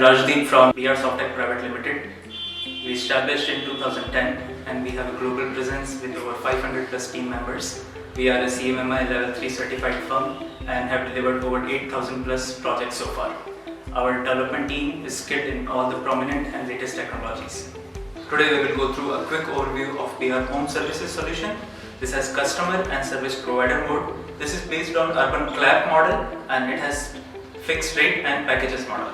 Rajdeep from BR Softech Private Limited. We established in 2010 and we have a global presence with over 500 plus team members. We are a CMMI level 3 certified firm and have delivered over 8,000 plus projects so far. Our development team is skilled in all the prominent and latest technologies. Today we will go through a quick overview of BR Home Services solution. This has customer and service provider mode. This is based on Urban Clap model and it has fixed rate and packages model.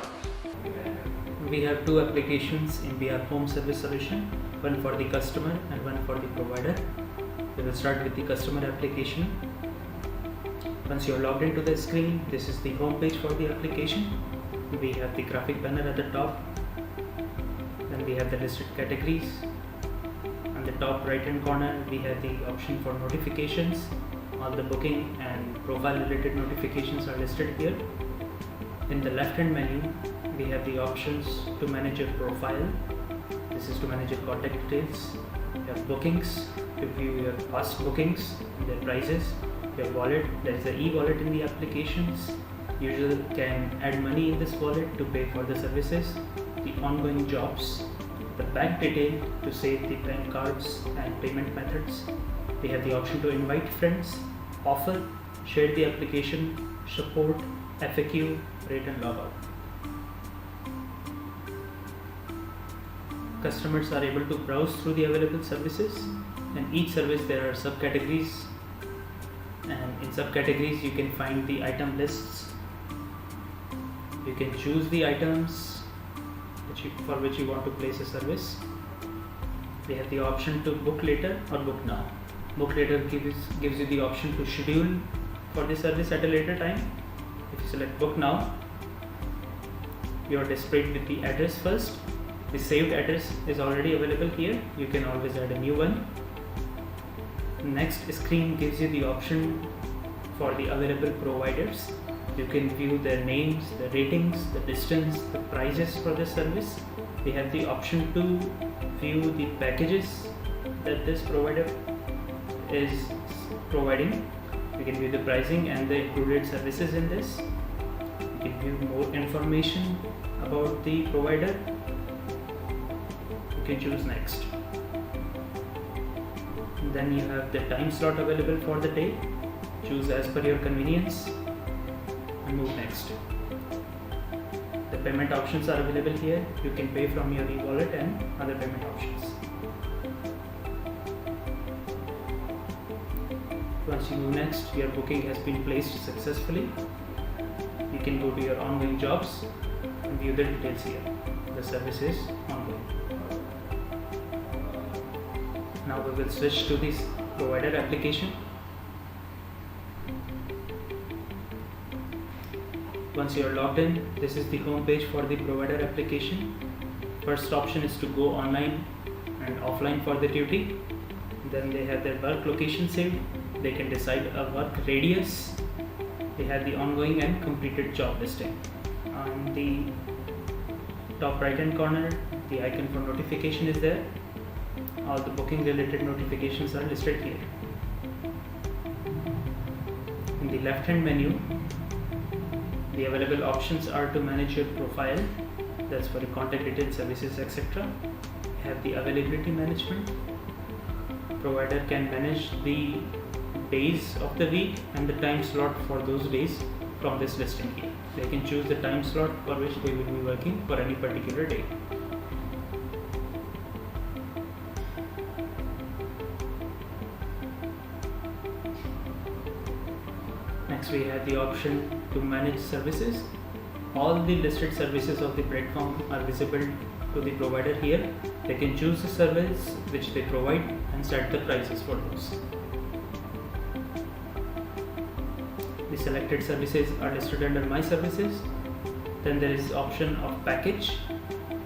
We have two applications in BR Home Service solution, one for the customer and one for the provider. We will start with the customer application. Once you are logged into the screen, this is the home page for the application. We have the graphic banner at the top. Then we have the listed categories. On the top right hand corner, we have the option for notifications. All the booking and profile related notifications are listed here. In the left hand menu, we have the options to manage your profile. This is to manage your contact details. You have bookings, to view your past bookings and their prices. Your wallet, there is the e-wallet in the applications. User can add money in this wallet to pay for the services. The ongoing jobs, the bank detail to save the bank cards and payment methods. We have the option to invite friends, offer, share the application, support, FAQ, rate and logout. Customers are able to browse through the available services. In each service there are subcategories, and in subcategories you can find the item lists. You can choose the items for which you want to place a service. We have the option to book later or book now. Book later gives you the option to schedule for the service at a later time. If you select book now, you are displayed with the address first. The saved address is already available here. You can always add a new one. Next screen gives you the option for the available providers. You can view their names, the ratings, the distance, the prices for the service. We have the option to view the packages that this provider is providing. You can view the pricing and the included services in this. You can view more information about the provider. You can choose next. Then you have the time slot available for the day. Choose as per your convenience and move next. The payment options are available here. You can pay from your e-wallet and other payment options. Once you move next, your booking has been placed successfully. You can go to your ongoing jobs and view the details here. The service is ongoing. Now we will switch to this provider application. Once you are logged in, this is the home page for the provider application. First option is to go online and offline for the duty. Then they have their work location saved. They can decide a work radius. They have the ongoing and completed job listing. On the top right hand corner, the icon for notification is there. All the booking related notifications are listed here. In the left hand menu, the available options are to manage your profile, that's for the contact details, services, etc. You have the availability management. Provider can manage the days of the week and the time slot for those days from this listing here. They can choose the time slot for which they will be working for any particular day. Next we have the option to manage services. All the listed services of the platform are visible to the provider here. They can choose the service which they provide and set the prices for those. The selected services are listed under My Services. Then there is option of package.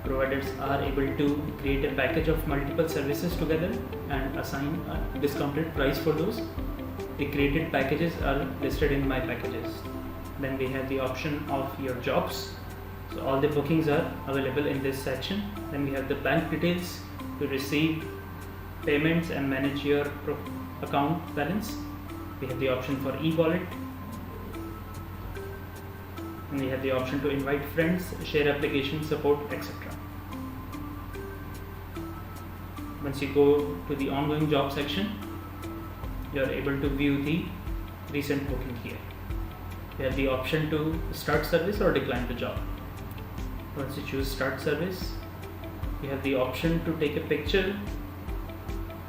Providers are able to create a package of multiple services together and assign a discounted price for those. The created packages are listed in My Packages. Then we have the option of your jobs. So all the bookings are available in this section. Then we have the bank details to receive payments and manage your account balance. We have the option for e-wallet. And we have the option to invite friends, share application support, etc. Once you go to the ongoing job section, you are able to view the recent booking here. You have the option to start service or decline the job. Once you choose start service, you have the option to take a picture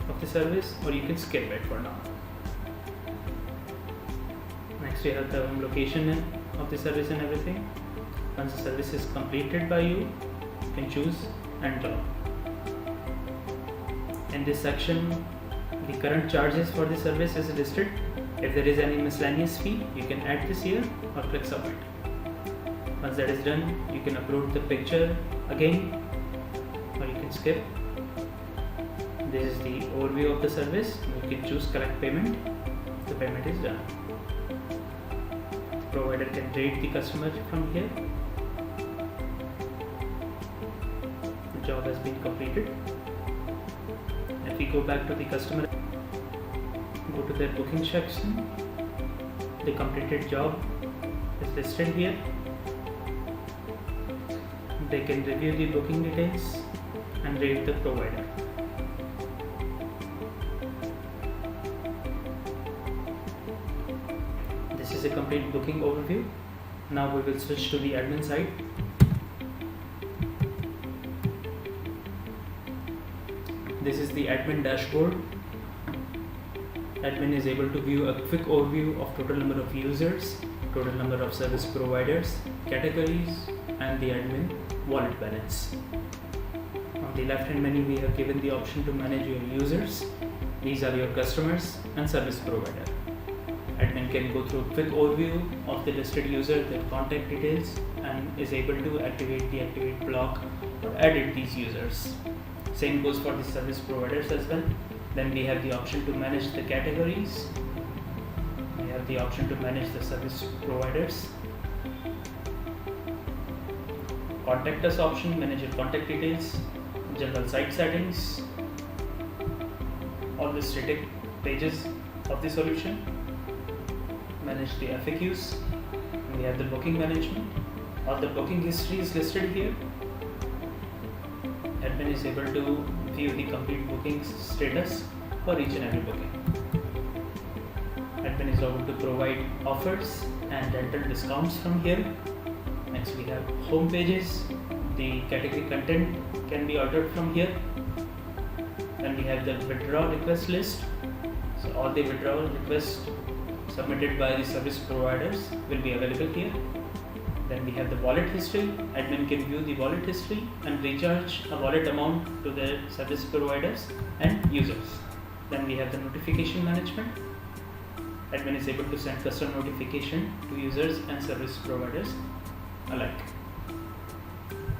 of the service, or you can skip it for now. Next you have the location of the service and everything. Once the service is completed by you, you can choose end job. In this section, the current charges for the service is listed. If there is any miscellaneous fee, you can add this here or click submit. Once that is done, you can upload the picture again, or you can skip. This is the overview of the service. You can choose collect payment. The payment is done. The provider can rate the customer from here. The job has been completed. If we go back to the customer, go to their booking section, the completed job is listed here. They can review the booking details and rate the provider. This is a complete booking overview. Now we will switch to the admin side. This is the admin dashboard. Admin is able to view a quick overview of total number of users, total number of service providers, categories, and the admin wallet balance. On the left hand menu, we have given the option to manage your users. These are your customers and service provider. Admin can go through a quick overview of the listed user, their contact details, and is able to activate the activate block or edit these users. Same goes for the service providers as well. Then we have the option to manage the categories. We have the option to manage the service providers. Contact us option, manage your contact details, general site settings, all the static pages of the solution. Manage the FAQs. We have the booking management. All the booking history is listed here. Admin is able to view the complete booking status for each and every booking. Admin is able to provide offers and enter discounts from here. Next we have home pages. The category content can be altered from here. Then we have the withdrawal request list. So all the withdrawal requests submitted by the service providers will be available here. Then we have the wallet history. Admin can view the wallet history and recharge a wallet amount to the service providers and users. Then we have the notification management. Admin is able to send custom notification to users and service providers alike.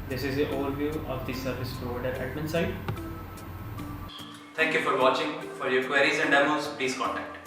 This is the overview of the service provider admin side. Thank you for watching. For your queries and demos, please contact.